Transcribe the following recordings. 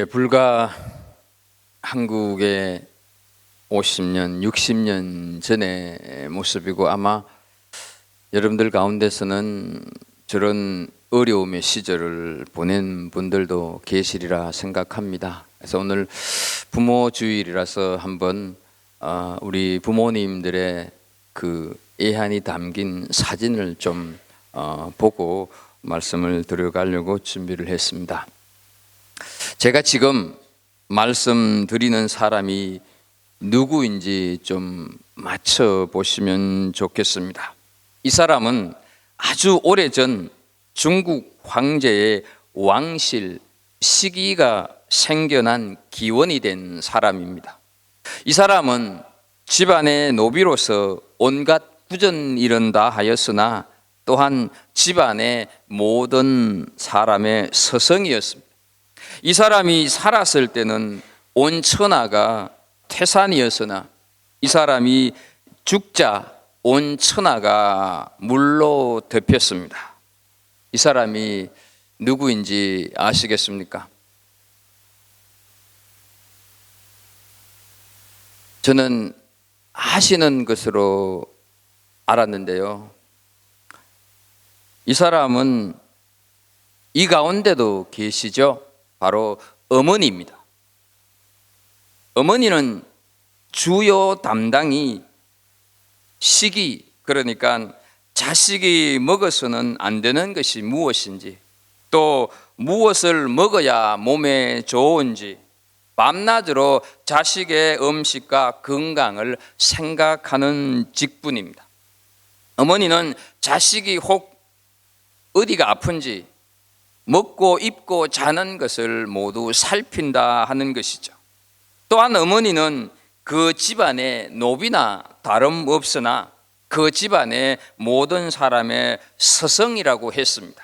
불과 한국의 50년, 60년 전의 모습이고 아마 여러분들 가운데서는 저런 어려움의 시절을 보낸 분들도 계시리라 생각합니다. 그래서 오늘 부모 주일이라서 한번 우리 부모님들의 그 애환이 담긴 사진을 좀 보고 말씀을 드려가려고 준비를 했습니다. 제가 지금 말씀드리는 사람이 누구인지 좀 맞춰보시면 좋겠습니다. 이 사람은 아주 오래전 중국 황제의 왕실 시기가 생겨난 기원이 된 사람입니다. 이 사람은 집안의 노비로서 온갖 구전일은 다 하였으나 또한 집안의 모든 사람의 서성이었습니다. 이 사람이 살았을 때는 온 천하가 태산이었으나 이 사람이 죽자 온 천하가 물로 덮였습니다. 이 사람이 누구인지 아시겠습니까? 저는 아시는 것으로 알았는데요. 이 사람은 이 가운데도 계시죠? 바로 어머니입니다. 어머니는 주요 담당이 식이, 그러니까 자식이 먹어서는 안 되는 것이 무엇인지, 또 무엇을 먹어야 몸에 좋은지 밤낮으로 자식의 음식과 건강을 생각하는 직분입니다. 어머니는 자식이 혹 어디가 아픈지 먹고 입고 자는 것을 모두 살핀다 하는 것이죠. 또한 어머니는 그 집안의 노비나 다름없으나 그 집안의 모든 사람의 서성이라고 했습니다.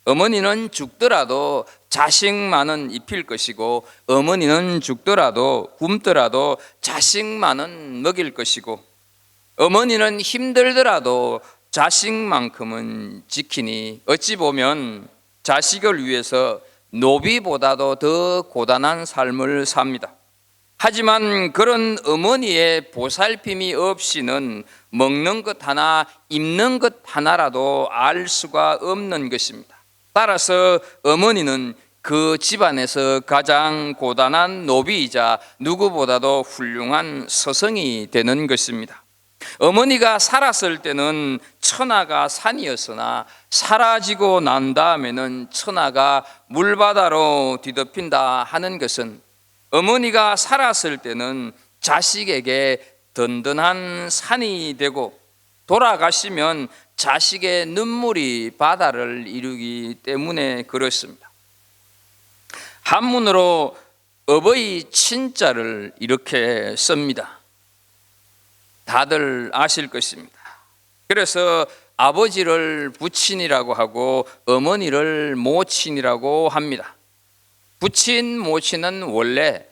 어머니는 죽더라도 자식만은 입힐 것이고, 어머니는 죽더라도 굶더라도 자식만은 먹일 것이고, 어머니는 힘들더라도 자식만큼은 지키니 어찌 보면 자식을 위해서 노비보다도 더 고단한 삶을 삽니다. 하지만 그런 어머니의 보살핌이 없이는 먹는 것 하나, 입는 것 하나라도 알 수가 없는 것입니다. 따라서 어머니는 그 집안에서 가장 고단한 노비이자 누구보다도 훌륭한 서성이 되는 것입니다. 어머니가 살았을 때는 천하가 산이었으나 사라지고 난 다음에는 천하가 물바다로 뒤덮인다 하는 것은 어머니가 살았을 때는 자식에게 든든한 산이 되고 돌아가시면 자식의 눈물이 바다를 이루기 때문에 그렇습니다. 한문으로 어버이 친자를 이렇게 씁니다. 다들 아실 것입니다. 그래서 아버지를 부친이라고 하고 어머니를 모친이라고 합니다. 부친, 모친은 원래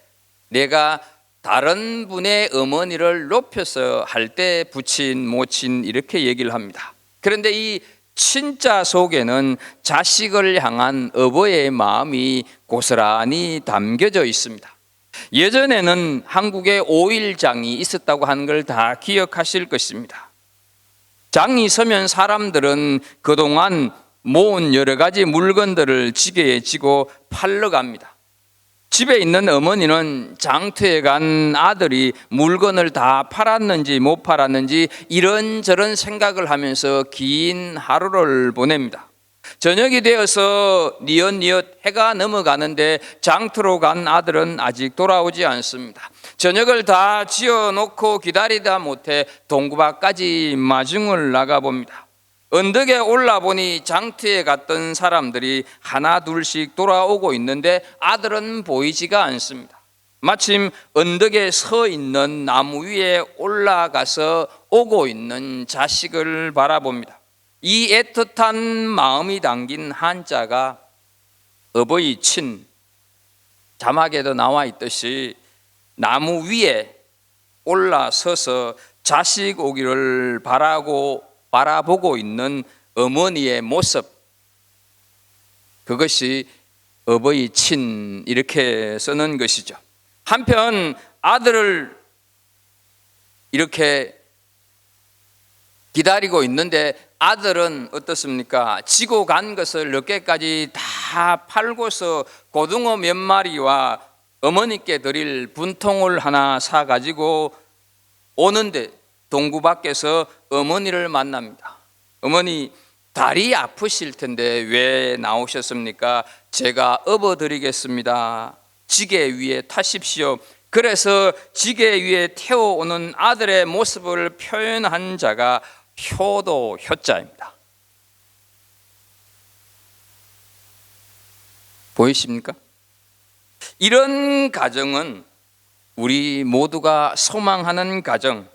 내가 다른 분의 어머니를 높여서 할 때 부친, 모친 이렇게 얘기를 합니다. 그런데 이 친자 속에는 자식을 향한 어버이의 마음이 고스란히 담겨져 있습니다. 예전에는 한국에 5일장이 있었다고 하는 걸 다 기억하실 것입니다. 장이 서면 사람들은 그동안 모은 여러 가지 물건들을 지게에 지고 팔러 갑니다. 집에 있는 어머니는 장터에 간 아들이 물건을 다 팔았는지 못 팔았는지 이런저런 생각을 하면서 긴 하루를 보냅니다. 저녁이 되어서 뉘엿뉘엿 해가 넘어가는데 장터로 간 아들은 아직 돌아오지 않습니다. 저녁을 다 지어놓고 기다리다 못해 동구밭까지 마중을 나가봅니다. 언덕에 올라보니 장터에 갔던 사람들이 하나 둘씩 돌아오고 있는데 아들은 보이지가 않습니다. 마침 언덕에 서 있는 나무 위에 올라가서 오고 있는 자식을 바라봅니다. 이 애틋한 마음이 담긴 한자가 어버이 친, 자막에도 나와 있듯이 나무 위에 올라서서 자식 오기를 바라보고 있는 어머니의 모습, 그것이 어버이 친 이렇게 쓰는 것이죠. 한편 아들을 이렇게 기다리고 있는데 아들은 어떻습니까? 지고 간 것을 몇 개까지 다 팔고서 고등어 몇 마리와 어머니께 드릴 분통을 하나 사가지고 오는데 동구 밖에서 어머니를 만납니다. 어머니, 다리 아프실 텐데 왜 나오셨습니까? 제가 업어드리겠습니다. 지게 위에 타십시오. 그래서 지게 위에 태워오는 아들의 모습을 표현한 자가 효도 효자입니다. 보이십니까? 이런 가정은 우리 모두가 소망하는 가정,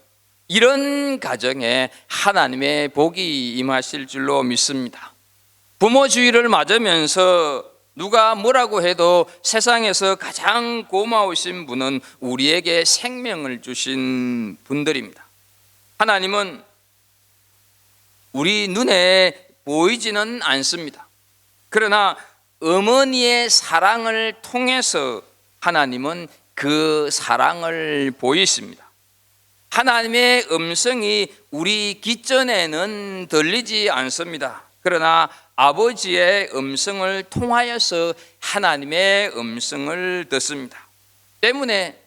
이런 가정에 하나님의 복이 임하실 줄로 믿습니다. 부모주의를 맞으면서 누가 뭐라고 해도 세상에서 가장 고마우신 분은 우리에게 생명을 주신 분들입니다. 하나님은 우리 눈에 보이지는 않습니다. 그러나 어머니의 사랑을 통해서 하나님은 그 사랑을 보이십니다. 하나님의 음성이 우리 귓전에는 들리지 않습니다. 그러나 아버지의 음성을 통하여서 하나님의 음성을 듣습니다. 때문에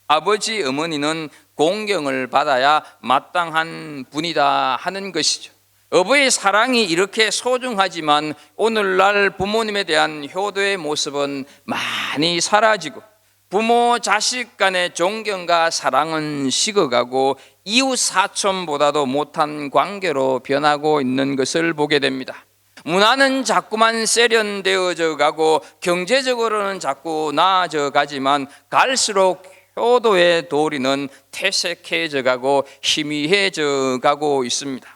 아버지 어머니는 공경을 받아야 마땅한 분이다 하는 것이죠. 어버이의 사랑이 이렇게 소중하지만 오늘날 부모님에 대한 효도의 모습은 많이 사라지고 부모 자식 간의 존경과 사랑은 식어가고 이웃 사촌보다도 못한 관계로 변하고 있는 것을 보게 됩니다. 문화는 자꾸만 세련되어져 가고 경제적으로는 자꾸 나아져 가지만 갈수록 효도의 도리는 퇴색해져 가고 희미해져 가고 있습니다.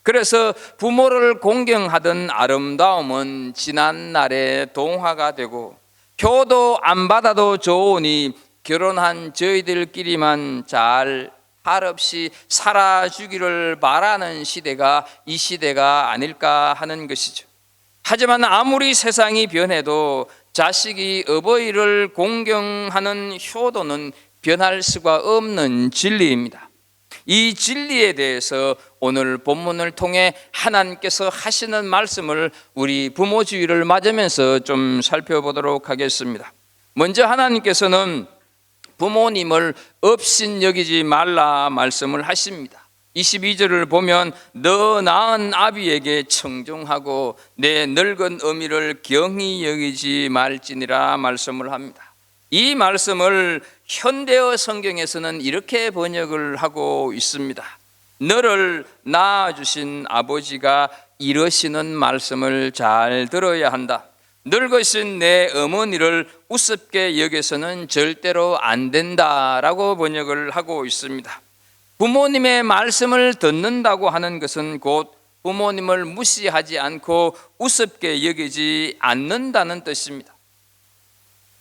그래서 부모를 공경하던 아름다움은 지난날의 동화가 되고 효도 안 받아도 좋으니 결혼한 저희들끼리만 잘 탈 없이 살아주기를 바라는 시대가 이 시대가 아닐까 하는 것이죠. 하지만 아무리 세상이 변해도 자식이 어버이를 공경하는 효도는 변할 수가 없는 진리입니다. 이 진리에 대해서 오늘 본문을 통해 하나님께서 하시는 말씀을 우리 부모주의를 맞으면서 좀 살펴보도록 하겠습니다. 먼저 하나님께서는 부모님을 업신여기지 말라 말씀을 하십니다. 22절을 보면 너 낳은 아비에게 청종하고 내 늙은 어미를 경히 여기지 말지니라 말씀을 합니다. 이 말씀을 현대어 성경에서는 이렇게 번역을 하고 있습니다. 너를 낳아주신 아버지가 이러시는 말씀을 잘 들어야 한다. 늙으신 내 어머니를 우습게 여겨서는 절대로 안 된다라고 번역을 하고 있습니다. 부모님의 말씀을 듣는다고 하는 것은 곧 부모님을 무시하지 않고 우습게 여기지 않는다는 뜻입니다.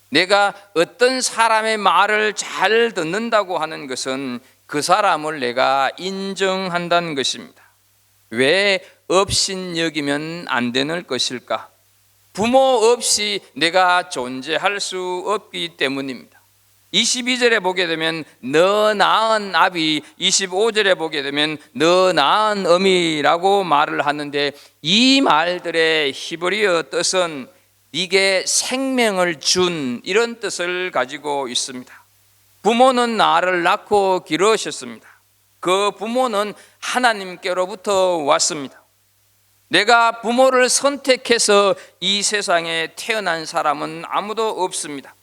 내가 어떤 사람의 말을 잘 듣는다고 하는 것은 그 사람을 내가 인정한다는 것입니다. 왜 업신여기면 안 되는 것일까? 부모 없이 내가 존재할 수 없기 때문입니다. 22절에 보게 되면 너 낳은 아비, 25절에 보게 되면 너 낳은 어미라고 말을 하는데 이 말들의 히브리어 뜻은 네게 생명을 준 이런 뜻을 가지고 있습니다. 부모는 나를 낳고 기르셨습니다. 그 부모는 하나님께로부터 왔습니다. 내가 부모를 선택해서 이 세상에 태어난 사람은 아무도 없습니다.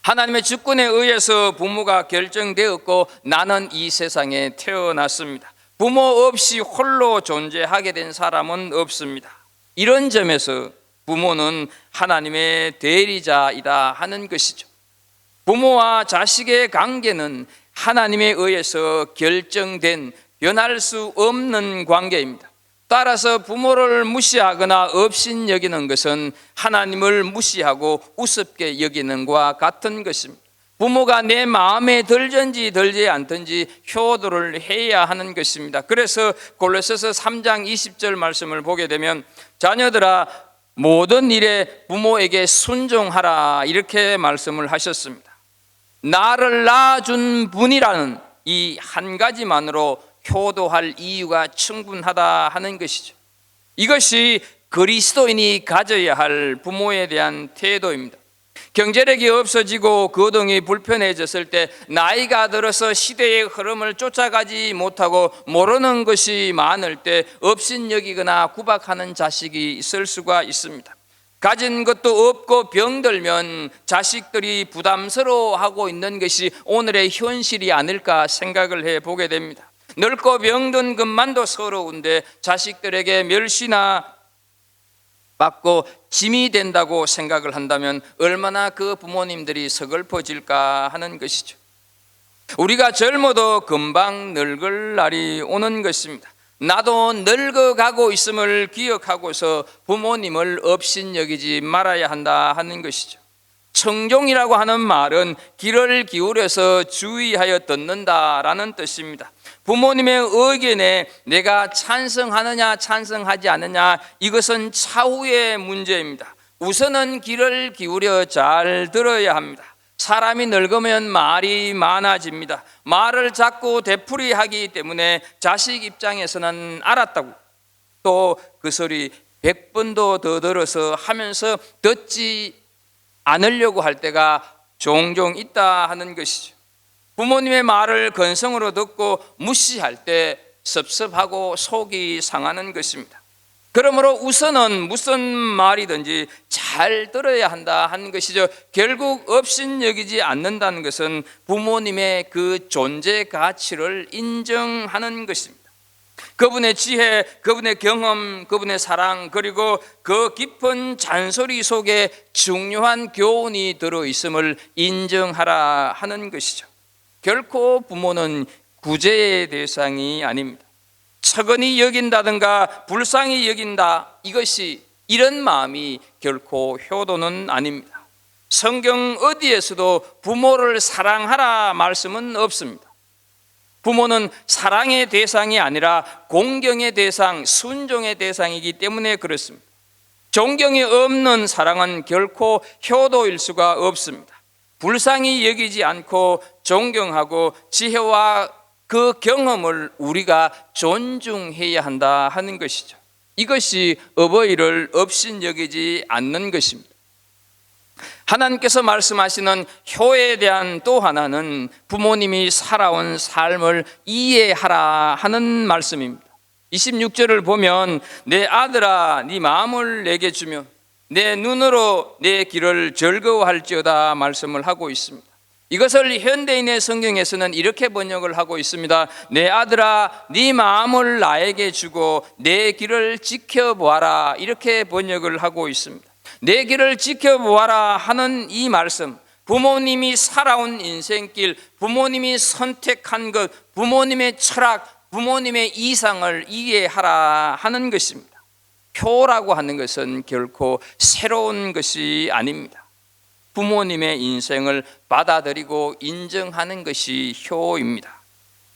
하나님의 주권에 의해서 부모가 결정되었고 나는 이 세상에 태어났습니다. 부모 없이 홀로 존재하게 된 사람은 없습니다. 이런 점에서 부모는 하나님의 대리자이다 하는 것이죠. 부모와 자식의 관계는 하나님에 의해서 결정된 변할 수 없는 관계입니다. 따라서 부모를 무시하거나 업신여기는 것은 하나님을 무시하고 우습게 여기는 것과 같은 것입니다. 부모가 내 마음에 들든지 들지 않든지 효도를 해야 하는 것입니다. 그래서 골로새서 3장 20절 말씀을 보게 되면 자녀들아 모든 일에 부모에게 순종하라 이렇게 말씀을 하셨습니다. 나를 낳아준 분이라는 이 한 가지만으로 효도할 이유가 충분하다 하는 것이죠. 이것이 그리스도인이 가져야 할 부모에 대한 태도입니다. 경제력이 없어지고 거동이 불편해졌을 때 나이가 들어서 시대의 흐름을 쫓아가지 못하고 모르는 것이 많을 때 업신여기거나 구박하는 자식이 있을 수가 있습니다. 가진 것도 없고 병들면 자식들이 부담스러워하고 있는 것이 오늘의 현실이 아닐까 생각을 해보게 됩니다. 늙고 병든 것만도 서러운데 자식들에게 멸시나 받고 짐이 된다고 생각을 한다면 얼마나 그 부모님들이 서글퍼질까 하는 것이죠. 우리가 젊어도 금방 늙을 날이 오는 것입니다. 나도 늙어가고 있음을 기억하고서 부모님을 업신여기지 말아야 한다 하는 것이죠. 청종이라고 하는 말은 귀를 기울여서 주의하여 듣는다라는 뜻입니다. 부모님의 의견에 내가 찬성하느냐 찬성하지 않느냐 이것은 차후의 문제입니다. 우선은 귀를 기울여 잘 들어야 합니다. 사람이 늙으면 말이 많아집니다. 말을 자꾸 되풀이하기 때문에 자식 입장에서는 알았다고 또 그 소리 100번도 더 들어서 하면서 듣지 않으려고 할 때가 종종 있다 하는 것이죠. 부모님의 말을 건성으로 듣고 무시할 때 섭섭하고 속이 상하는 것입니다. 그러므로 우선은 무슨 말이든지 잘 들어야 한다 하는 것이죠. 결국 업신여기지 않는다는 것은 부모님의 그 존재 가치를 인정하는 것입니다. 그분의 지혜, 그분의 경험, 그분의 사랑, 그리고 그 깊은 잔소리 속에 중요한 교훈이 들어있음을 인정하라 하는 것이죠. 결코 부모는 구제의 대상이 아닙니다. 처근히 여긴다든가 불쌍히 여긴다, 이것이 이런 마음이 결코 효도는 아닙니다. 성경 어디에서도 부모를 사랑하라 말씀은 없습니다. 부모는 사랑의 대상이 아니라 공경의 대상, 순종의 대상이기 때문에 그렇습니다. 존경이 없는 사랑은 결코 효도일 수가 없습니다. 불쌍히 여기지 않고 존경하고 지혜와 그 경험을 우리가 존중해야 한다 하는 것이죠. 이것이 어버이를 업신여기지 않는 것입니다. 하나님께서 말씀하시는 효에 대한 또 하나는 부모님이 살아온 삶을 이해하라 하는 말씀입니다. 26절을 보면 내 아들아 네 마음을 내게 주며 내 눈으로 내 길을 즐거워할지어다 말씀을 하고 있습니다. 이것을 현대인의 성경에서는 이렇게 번역을 하고 있습니다. 내 아들아 네 마음을 나에게 주고 내 길을 지켜보아라, 이렇게 번역을 하고 있습니다. 내 길을 지켜보아라 하는 이 말씀, 부모님이 살아온 인생길, 부모님이 선택한 것, 부모님의 철학, 부모님의 이상을 이해하라 하는 것입니다. 효라고 하는 것은 결코 새로운 것이 아닙니다. 부모님의 인생을 받아들이고 인정하는 것이 효입니다.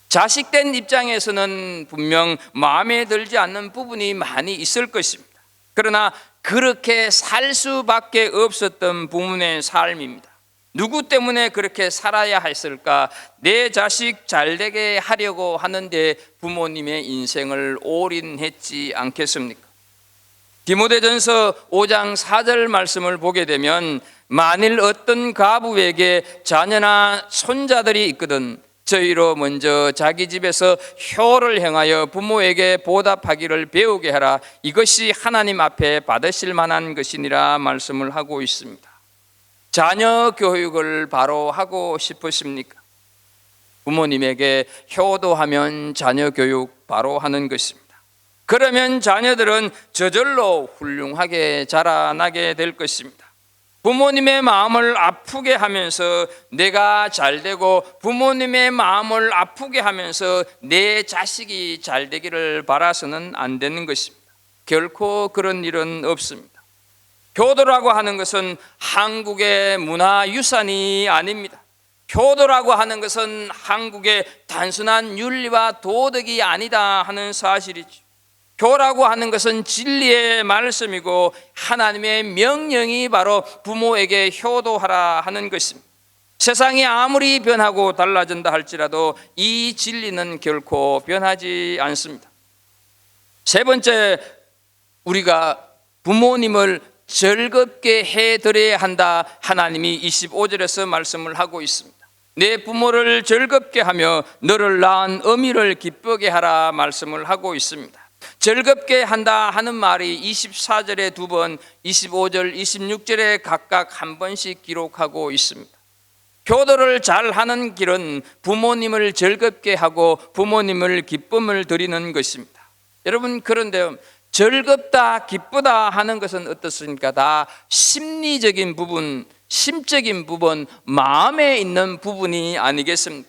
자식된 입장에서는 분명 마음에 들지 않는 부분이 많이 있을 것입니다. 그러나 그렇게 살 수밖에 없었던 부모의 삶입니다. 누구 때문에 그렇게 살아야 했을까? 내 자식 잘되게 하려고 하는데 부모님의 인생을 올인했지 않겠습니까? 디모데전서 5장 4절 말씀을 보게 되면 만일 어떤 가부에게 자녀나 손자들이 있거든 저희로 먼저 자기 집에서 효를 행하여 부모에게 보답하기를 배우게 하라. 이것이 하나님 앞에 받으실 만한 것이니라 말씀을 하고 있습니다. 자녀 교육을 바로 하고 싶으십니까? 부모님에게 효도하면 자녀 교육 바로 하는 것입니다. 그러면 자녀들은 저절로 훌륭하게 자라나게 될 것입니다. 부모님의 마음을 아프게 하면서 내가 잘되고 부모님의 마음을 아프게 하면서 내 자식이 잘되기를 바라서는 안 되는 것입니다. 결코 그런 일은 없습니다. 효도라고 하는 것은 한국의 문화유산이 아닙니다. 효도라고 하는 것은 한국의 단순한 윤리와 도덕이 아니다 하는 사실이죠. 교라고 하는 것은 진리의 말씀이고 하나님의 명령이 바로 부모에게 효도하라 하는 것입니다. 세상이 아무리 변하고 달라진다 할지라도 이 진리는 결코 변하지 않습니다. 세 번째, 우리가 부모님을 즐겁게 해드려야 한다. 하나님이 25절에서 말씀을 하고 있습니다. 내 부모를 즐겁게 하며 너를 낳은 어미를 기쁘게 하라 말씀을 하고 있습니다. 즐겁게 한다 하는 말이 24절에 2번, 25절, 26절에 각각 한 번씩 기록하고 있습니다. 효도를 잘하는 길은 부모님을 즐겁게 하고 부모님을 기쁨을 드리는 것입니다. 여러분, 그런데 즐겁다, 기쁘다 하는 것은 어떻습니까? 다 심리적인 부분, 심적인 부분, 마음에 있는 부분이 아니겠습니까?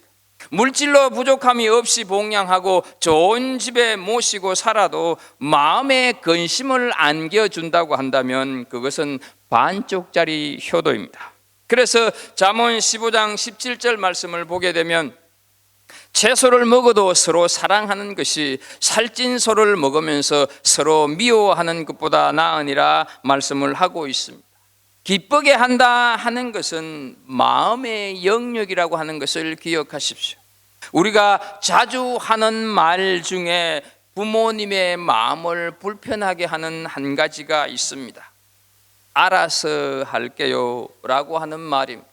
물질로 부족함이 없이 봉양하고 좋은 집에 모시고 살아도 마음에 근심을 안겨준다고 한다면 그것은 반쪽짜리 효도입니다. 그래서 잠언 15장 17절 말씀을 보게 되면 채소를 먹어도 서로 사랑하는 것이 살찐 소를 먹으면서 서로 미워하는 것보다 나으니라 말씀을 하고 있습니다. 기쁘게 한다 하는 것은 마음의 영역이라고 하는 것을 기억하십시오. 우리가 자주 하는 말 중에 부모님의 마음을 불편하게 하는 한 가지가 있습니다. 알아서 할게요 라고 하는 말입니다.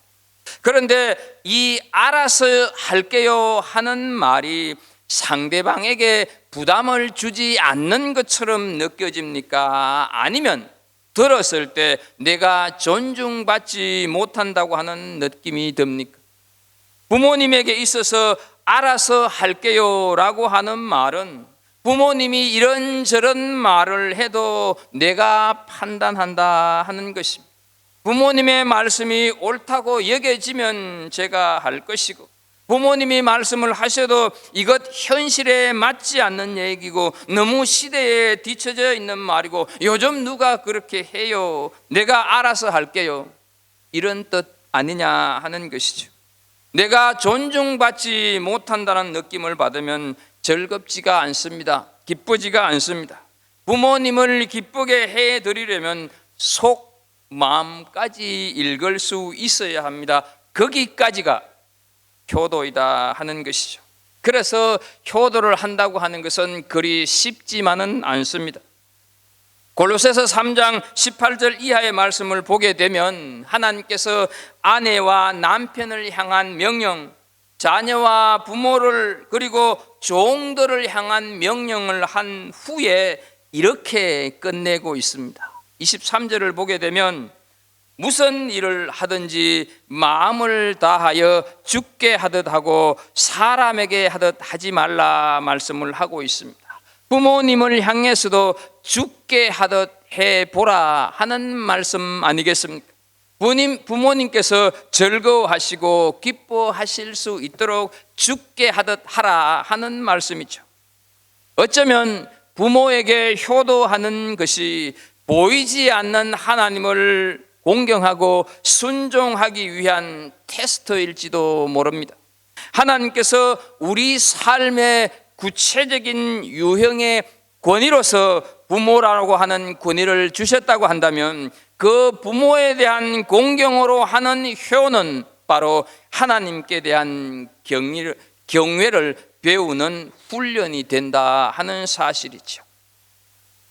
그런데 이 알아서 할게요 하는 말이 상대방에게 부담을 주지 않는 것처럼 느껴집니까? 아니면 들었을 때 내가 존중받지 못한다고 하는 느낌이 듭니까? 부모님에게 있어서 알아서 할게요 라고 하는 말은 부모님이 이런저런 말을 해도 내가 판단한다 하는 것입니다. 부모님의 말씀이 옳다고 여겨지면 제가 할 것이고, 부모님이 말씀을 하셔도 이것 현실에 맞지 않는 얘기고 너무 시대에 뒤처져 있는 말이고 요즘 누가 그렇게 해요, 내가 알아서 할게요, 이런 뜻 아니냐 하는 것이죠. 내가 존중받지 못한다는 느낌을 받으면 즐겁지가 않습니다. 기쁘지가 않습니다. 부모님을 기쁘게 해드리려면 속 마음까지 읽을 수 있어야 합니다. 거기까지가 효도이다 하는 것이죠. 그래서 효도를 한다고 하는 것은 그리 쉽지만은 않습니다. 골로새서 3장 18절 이하의 말씀을 보게 되면 하나님께서 아내와 남편을 향한 명령, 자녀와 부모를 그리고 종들을 향한 명령을 한 후에 이렇게 끝내고 있습니다. 23절을 보게 되면 무슨 일을 하든지 마음을 다하여 주께 하듯 하고 사람에게 하듯 하지 말라 말씀을 하고 있습니다. 부모님을 향해서도 주께 하듯 해보라 하는 말씀 아니겠습니까? 부모님께서 즐거워하시고 기뻐하실 수 있도록 주께 하듯 하라 하는 말씀이죠. 어쩌면 부모에게 효도하는 것이 보이지 않는 하나님을 공경하고 순종하기 위한 테스트일지도 모릅니다. 하나님께서 우리 삶의 구체적인 유형의 권위로서 부모라고 하는 권위를 주셨다고 한다면 그 부모에 대한 공경으로 하는 효는 바로 하나님께 대한 경외를 배우는 훈련이 된다 하는 사실이죠.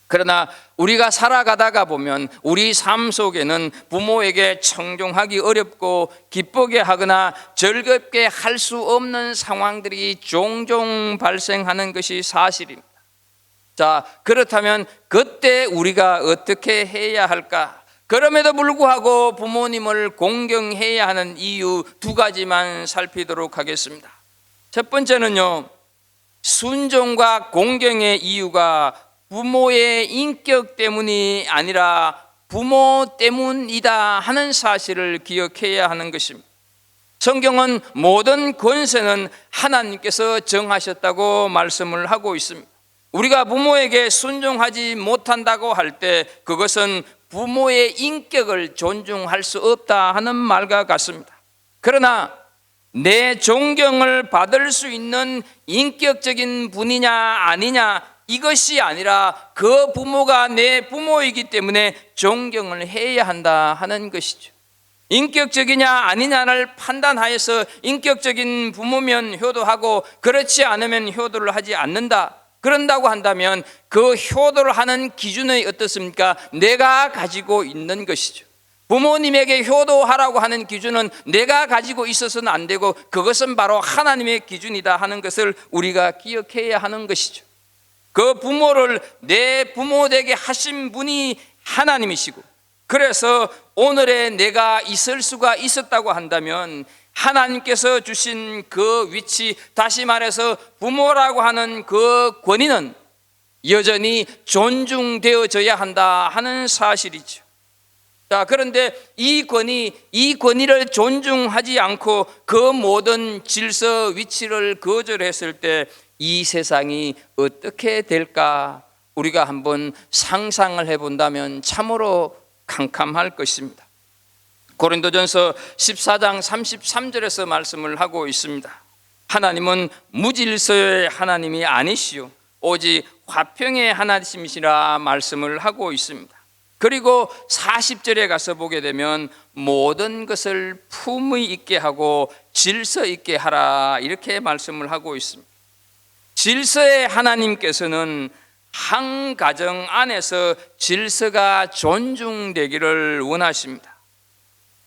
그러나 우리가 살아가다가 보면 우리 삶 속에는 부모에게 청종하기 어렵고 기쁘게 하거나 즐겁게 할 수 없는 상황들이 종종 발생하는 것이 사실입니다. 자, 그렇다면 그때 우리가 어떻게 해야 할까? 그럼에도 불구하고 부모님을 공경해야 하는 이유 두 가지만 살피도록 하겠습니다. 첫 번째는요, 순종과 공경의 이유가 부모의 인격 때문이 아니라 부모 때문이다 하는 사실을 기억해야 하는 것입니다. 성경은 모든 권세는 하나님께서 정하셨다고 말씀을 하고 있습니다. 우리가 부모에게 순종하지 못한다고 할 때 그것은 부모의 인격을 존중할 수 없다 하는 말과 같습니다. 그러나 내 존경을 받을 수 있는 인격적인 분이냐 아니냐, 이것이 아니라 그 부모가 내 부모이기 때문에 존경을 해야 한다 하는 것이죠. 인격적이냐 아니냐를 판단하여서 인격적인 부모면 효도하고 그렇지 않으면 효도를 하지 않는다, 그런다고 한다면 그 효도를 하는 기준이 어떻습니까? 내가 가지고 있는 것이죠. 부모님에게 효도하라고 하는 기준은 내가 가지고 있어서는 안 되고 그것은 바로 하나님의 기준이다 하는 것을 우리가 기억해야 하는 것이죠. 그 부모를 내 부모 되게 하신 분이 하나님이시고, 그래서 오늘의 내가 있을 수가 있었다고 한다면 하나님께서 주신 그 위치, 다시 말해서 부모라고 하는 그 권위는 여전히 존중되어져야 한다 하는 사실이죠. 자, 그런데 이 권위를 존중하지 않고 그 모든 질서 위치를 거절했을 때 이 세상이 어떻게 될까 우리가 한번 상상을 해본다면 참으로 캄캄할 것입니다. 고린도전서 14장 33절에서 말씀을 하고 있습니다. 하나님은 무질서의 하나님이 아니시오 오직 화평의 하나님이시라 말씀을 하고 있습니다. 그리고 40절에 가서 보게 되면 모든 것을 품위 있게 하고 질서 있게 하라 이렇게 말씀을 하고 있습니다. 질서의 하나님께서는 한 가정 안에서 질서가 존중되기를 원하십니다.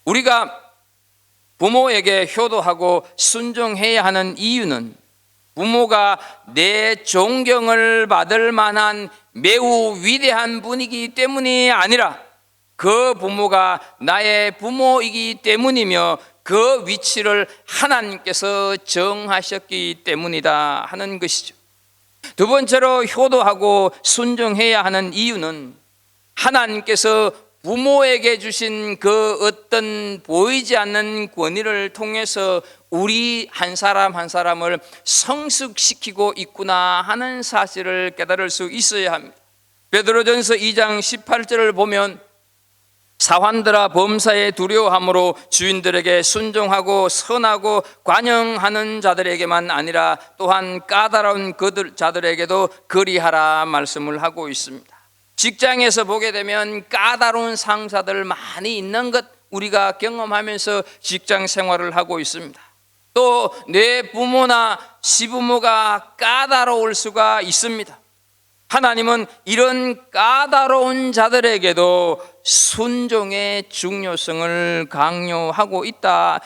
우리가 부모에게 효도하고 순종해야 하는 이유는 부모가 내 존경을 받을 만한 매우 위대한 분이기 때문이 아니라 그 부모가 나의 부모이기 때문이며 그 위치를 하나님께서 정하셨기 때문이다 하는 것이죠. 두 번째로 효도하고 순종해야 하는 이유는 하나님께서 부모에게 주신 그 어떤 보이지 않는 권위를 통해서 우리 한 사람 한 사람을 성숙시키고 있구나 하는 사실을 깨달을 수 있어야 합니다. 베드로전서 2장 18절을 보면 사환들아 범사에 두려워함으로 주인들에게 순종하고 선하고 관용하는 자들에게만 아니라 또한 까다로운 그들 자들에게도 그리하라 말씀을 하고 있습니다. 직장에서 보게 되면 까다로운 상사들 많이 있는 것 우리가 경험하면서 직장 생활을 하고 있습니다. 또 내 부모나 시부모가 까다로울 수가 있습니다. 하나님은 이런 까다로운 자들에게도 순종의 중요성을 강조하고 있다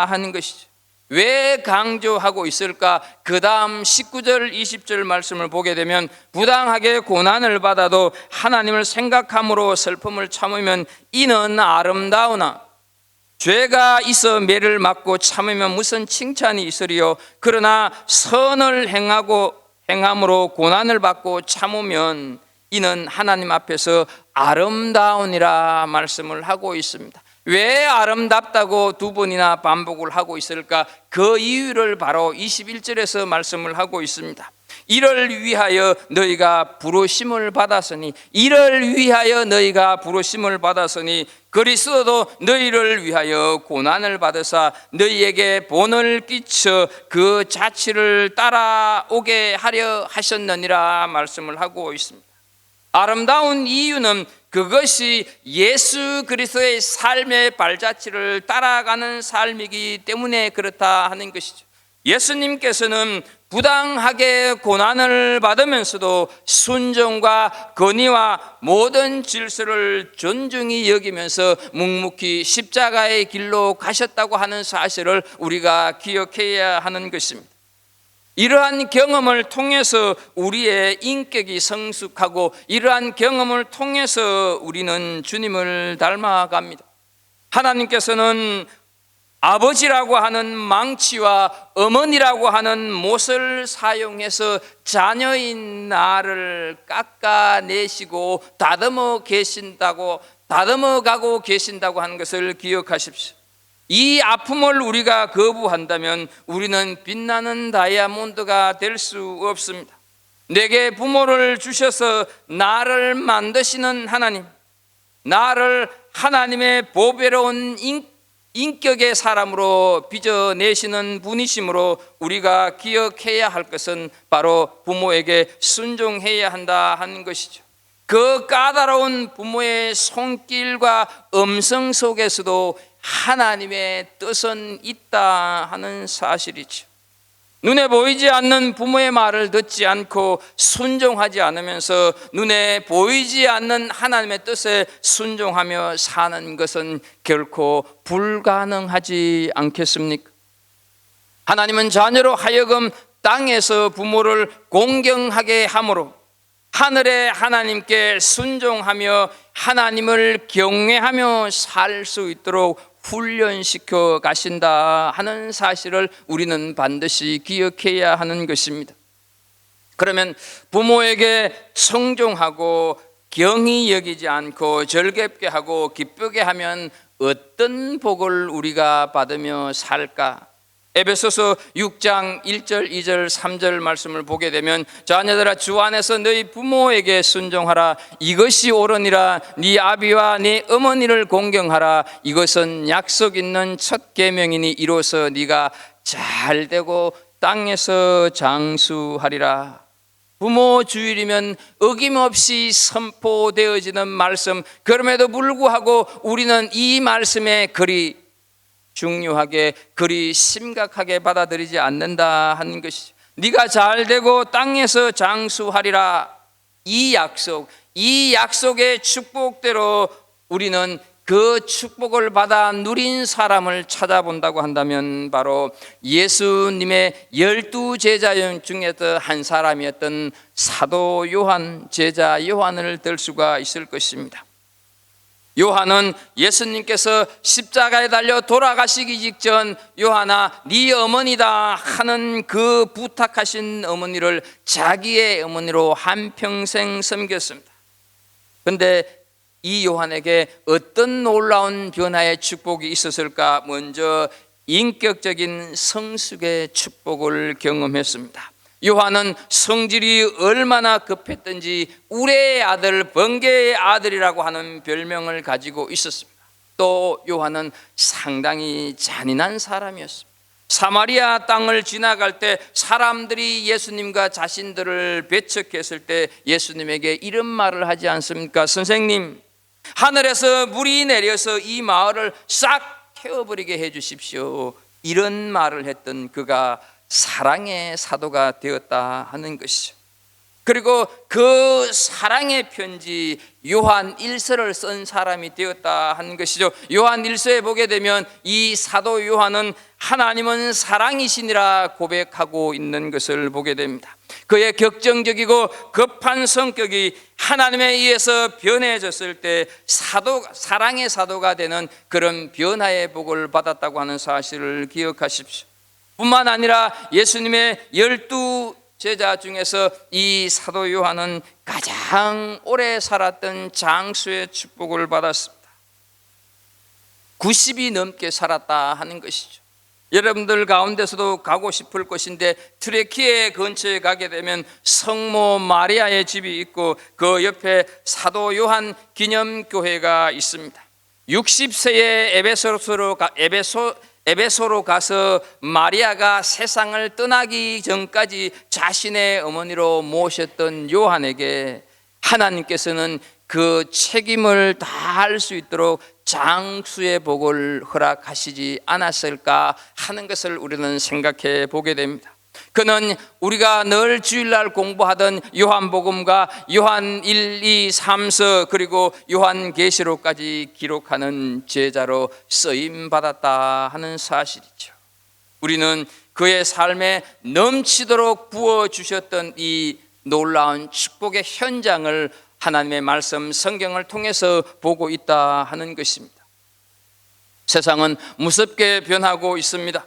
하는 것이죠. 왜 강조하고 있을까? 그 다음 19절 20절 말씀을 보게 되면 부당하게 고난을 받아도 하나님을 생각함으로 슬픔을 참으면 이는 아름다우나 죄가 있어 매를 맞고 참으면 무슨 칭찬이 있으리요. 그러나 선을 행함으로 고난을 받고 참으면 이는 하나님 앞에서 아름다우니라 말씀을 하고 있습니다. 왜 아름답다고 두 번이나 반복을 하고 있을까? 그 이유를 바로 21절에서 말씀을 하고 있습니다. 이를 위하여 너희가 부르심을 받았으니 그리스도도 너희를 위하여 고난을 받으사 너희에게 본을 끼쳐 그 자취를 따라오게 하려 하셨느니라 말씀을 하고 있습니다. 아름다운 이유는 그것이 예수 그리스도의 삶의 발자취를 따라가는 삶이기 때문에 그렇다 하는 것이죠. 예수님께서는 부당하게 고난을 받으면서도 순종과 권위와 모든 질서를 존중히 여기면서 묵묵히 십자가의 길로 가셨다고 하는 사실을 우리가 기억해야 하는 것입니다. 이러한 경험을 통해서 우리의 인격이 성숙하고 이러한 경험을 통해서 우리는 주님을 닮아갑니다. 하나님께서는 아버지라고 하는 망치와 어머니라고 하는 못을 사용해서 자녀인 나를 깎아내시고 다듬어가고 계신다고 하는 것을 기억하십시오. 이 아픔을 우리가 거부한다면 우리는 빛나는 다이아몬드가 될 수 없습니다. 내게 부모를 주셔서 나를 만드시는 하나님, 나를 하나님의 보배로운 인격의 사람으로 빚어내시는 분이시므로 우리가 기억해야 할 것은 바로 부모에게 순종해야 한다 하는 것이죠. 그 까다로운 부모의 손길과 음성 속에서도 하나님의 뜻은 있다 하는 사실이죠. 눈에 보이지 않는 부모의 말을 듣지 않고 순종하지 않으면서 눈에 보이지 않는 하나님의 뜻에 순종하며 사는 것은 결코 불가능하지 않겠습니까? 하나님은 자녀로 하여금 땅에서 부모를 공경하게 함으로 하늘의 하나님께 순종하며 하나님을 경외하며 살 수 있도록 훈련시켜 가신다 하는 사실을 우리는 반드시 기억해야 하는 것입니다. 그러면 부모에게 성종하고 경히 여기지 않고 절개게 하고 기쁘게 하면 어떤 복을 우리가 받으며 살까? 에베소서 6장 1절 2절 3절 말씀을 보게 되면 자녀들아 주 안에서 너희 부모에게 순종하라. 이것이 옳으니라. 네 아비와 네 어머니를 공경하라. 이것은 약속 있는 첫 계명이니 이로써 네가 잘되고 땅에서 장수하리라. 부모 주일이면 어김없이 선포되어지는 말씀, 그럼에도 불구하고 우리는 이 말씀에 그리 중요하게 그리 심각하게 받아들이지 않는다 하는 것이죠. 네가 잘되고 땅에서 장수하리라. 이 약속의 축복대로 우리는 그 축복을 받아 누린 사람을 찾아본다고 한다면 바로 예수님의 12 제자 중에 한 사람이었던 사도 요한, 제자 요한을 들 수가 있을 것입니다. 요한은 예수님께서 십자가에 달려 돌아가시기 직전 요한아 네 어머니다 하는 그 부탁하신 어머니를 자기의 어머니로 한평생 섬겼습니다. 그런데 이 요한에게 어떤 놀라운 변화의 축복이 있었을까? 먼저 인격적인 성숙의 축복을 경험했습니다. 요한은 성질이 얼마나 급했던지 우레의 아들, 번개의 아들이라고 하는 별명을 가지고 있었습니다. 또 요한은 상당히 잔인한 사람이었습니다. 사마리아 땅을 지나갈 때 사람들이 예수님과 자신들을 배척했을 때 예수님에게 이런 말을 하지 않습니까? 선생님, 하늘에서 물이 내려서 이 마을을 싹 태워버리게 해주십시오. 이런 말을 했던 그가 사랑의 사도가 되었다 하는 것이죠. 그리고 그 사랑의 편지 요한 1서를 쓴 사람이 되었다 하는 것이죠. 요한 1서에 보게 되면 이 사도 요한은 하나님은 사랑이시니라 고백하고 있는 것을 보게 됩니다. 그의 격정적이고 급한 성격이 하나님에 의해서 변해졌을 때 사랑의 사도가 되는 그런 변화의 복을 받았다고 하는 사실을 기억하십시오. 뿐만 아니라 예수님의 12 제자 중에서 이 사도 요한은 가장 오래 살았던 장수의 축복을 받았습니다. 90이 넘게 살았다 하는 것이죠. 여러분들 가운데서도 가고 싶을 것인데 트레키에 근처에 가게 되면 성모 마리아의 집이 있고 그 옆에 사도 요한 기념교회가 있습니다. 60세에 에베소로 가서 마리아가 세상을 떠나기 전까지 자신의 어머니로 모셨던 요한에게 하나님께서는 그 책임을 다할 수 있도록 장수의 복을 허락하시지 않았을까 하는 것을 우리는 생각해 보게 됩니다. 그는 우리가 늘 주일날 공부하던 요한복음과 요한 1, 2, 3서 그리고 요한계시록까지 기록하는 제자로 쓰임받았다 하는 사실이죠. 우리는 그의 삶에 넘치도록 부어주셨던 이 놀라운 축복의 현장을 하나님의 말씀 성경을 통해서 보고 있다 하는 것입니다. 세상은 무섭게 변하고 있습니다.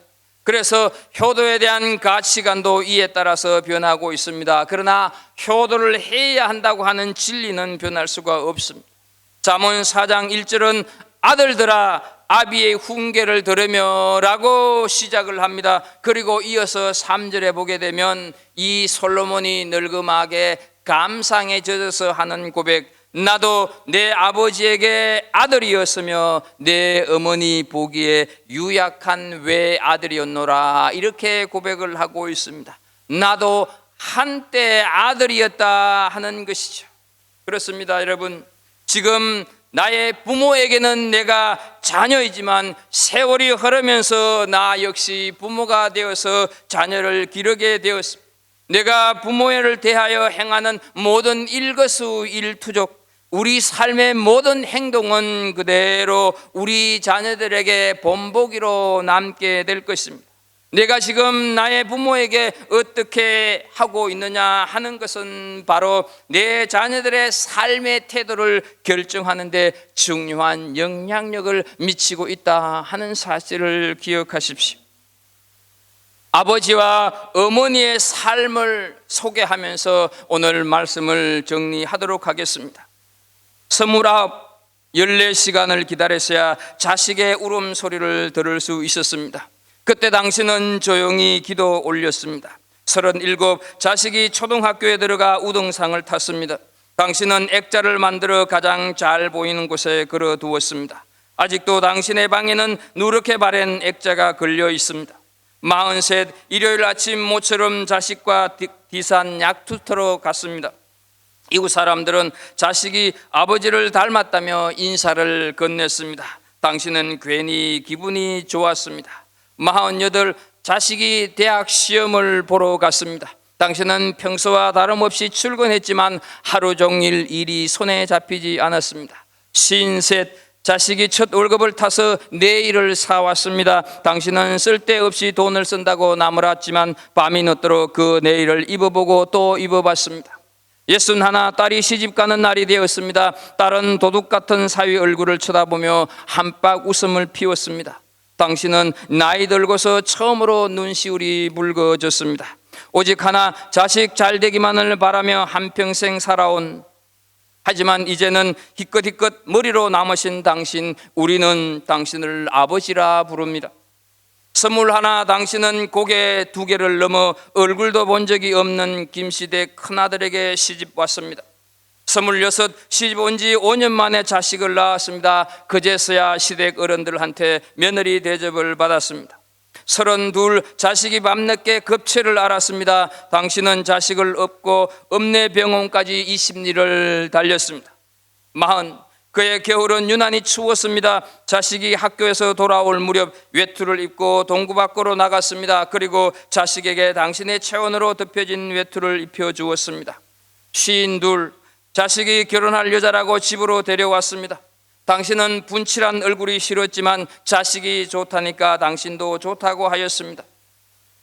그래서 효도에 대한 가치관도 이에 따라서 변하고 있습니다. 그러나 효도를 해야 한다고 하는 진리는 변할 수가 없습니다. 잠언 4장 1절은 아들들아 아비의 훈계를 들으며 라고 시작을 합니다. 그리고 이어서 3절에 보게 되면 이 솔로몬이 늙음하게 감상에 젖어서 하는 고백, 나도 내 아버지에게 아들이었으며 내 어머니 보기에 유약한 외아들이었노라, 이렇게 고백을 하고 있습니다. 나도 한때 아들이었다 하는 것이죠. 그렇습니다, 여러분. 지금 나의 부모에게는 내가 자녀이지만 세월이 흐르면서 나 역시 부모가 되어서 자녀를 기르게 되었습니다. 내가 부모를 대하여 행하는 모든 일거수일투족, 우리 삶의 모든 행동은 그대로 우리 자녀들에게 본보기로 남게 될 것입니다. 내가 지금 나의 부모에게 어떻게 하고 있느냐 하는 것은 바로 내 자녀들의 삶의 태도를 결정하는 데 중요한 영향력을 미치고 있다 하는 사실을 기억하십시오. 아버지와 어머니의 삶을 소개하면서 오늘 말씀을 정리하도록 하겠습니다. 29, 14시간을 기다렸어야 자식의 울음소리를 들을 수 있었습니다. 그때 당신은 조용히 기도 올렸습니다. 37, 자식이 초등학교에 들어가 우등상을 탔습니다. 당신은 액자를 만들어 가장 잘 보이는 곳에 걸어두었습니다. 아직도 당신의 방에는 누렇게 바랜 액자가 걸려 있습니다. 43, 일요일 아침 모처럼 자식과 디산 약투터로 갔습니다. 이웃 사람들은 자식이 아버지를 닮았다며 인사를 건넸습니다. 당신은 괜히 기분이 좋았습니다. 48, 자식이 대학 시험을 보러 갔습니다. 당신은 평소와 다름없이 출근했지만 하루 종일 일이 손에 잡히지 않았습니다. 53, 자식이 첫 월급을 타서 네일을 사왔습니다. 당신은 쓸데없이 돈을 쓴다고 나무랐지만 밤이 늦도록 그 네일을 입어보고 또 입어봤습니다. 61, 딸이 시집가는 날이 되었습니다. 딸은 도둑 같은 사위 얼굴을 쳐다보며 한박 웃음을 피웠습니다. 당신은 나이 들고서 처음으로 눈시울이 붉어졌습니다. 오직 하나, 자식 잘 되기만을 바라며 한평생 살아온, 하지만 이제는 희끗희끗 머리로 남으신 당신, 우리는 당신을 아버지라 부릅니다. 21, 당신은 고개 2개를 넘어 얼굴도 본 적이 없는 김시댁 큰아들에게 시집 왔습니다. 26, 시집 온 지 5년 만에 자식을 낳았습니다. 그제서야 시댁 어른들한테 며느리 대접을 받았습니다. 32, 자식이 밤늦게 급체를 알았습니다. 당신은 자식을 업고 읍내병원까지 20리를 달렸습니다. 40, 그의 겨울은 유난히 추웠습니다. 자식이 학교에서 돌아올 무렵 외투를 입고 동구 밖으로 나갔습니다. 그리고 자식에게 당신의 체온으로 덮여진 외투를 입혀주었습니다. 52, 자식이 결혼할 여자라고 집으로 데려왔습니다. 당신은 분칠한 얼굴이 싫었지만 자식이 좋다니까 당신도 좋다고 하였습니다.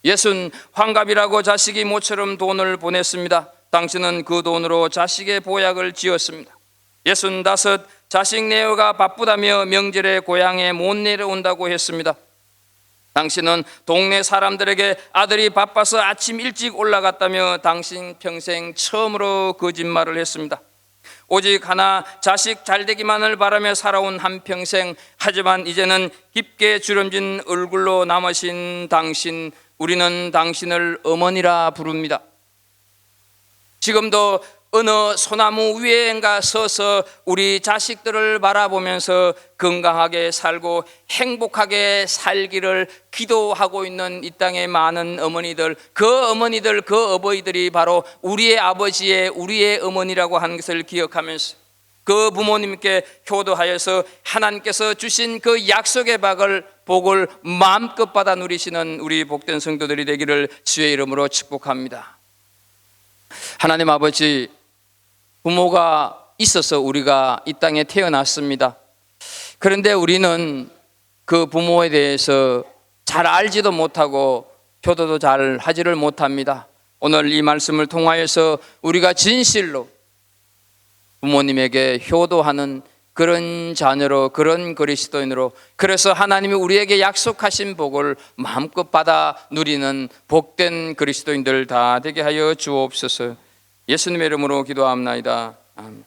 60, 환갑이라고 자식이 모처럼 돈을 보냈습니다. 당신은 그 돈으로 자식의 보약을 지었습니다. 65, 자식 내어가 바쁘다며 명절에 고향에 못 내려온다고 했습니다. 당신은 동네 사람들에게 아들이 바빠서 아침 일찍 올라갔다며 당신 평생 처음으로 거짓말을 했습니다. 오직 하나, 자식 잘 되기만을 바라며 살아온 한평생, 하지만 이제는 깊게 주름진 얼굴로 남으신 당신, 우리는 당신을 어머니라 부릅니다. 지금도 어느 소나무 위에인가 서서 우리 자식들을 바라보면서 건강하게 살고 행복하게 살기를 기도하고 있는 이 땅의 많은 어머니들, 그 어머니들, 그 어버이들이 바로 우리의 아버지의, 우리의 어머니라고 하는 것을 기억하면서 그 부모님께 효도하여서 하나님께서 주신 그 약속의 복을 마음껏 받아 누리시는 우리 복된 성도들이 되기를 주의 이름으로 축복합니다. 하나님 아버지, 부모가 있어서 우리가 이 땅에 태어났습니다. 그런데 우리는 그 부모에 대해서 잘 알지도 못하고 효도도 잘 하지를 못합니다. 오늘 이 말씀을 통하여서 우리가 진실로 부모님에게 효도하는 그런 자녀로, 그런 그리스도인으로, 그래서 하나님이 우리에게 약속하신 복을 마음껏 받아 누리는 복된 그리스도인들 다 되게 하여 주옵소서. 예수님의 이름으로 기도합나이다. 아멘.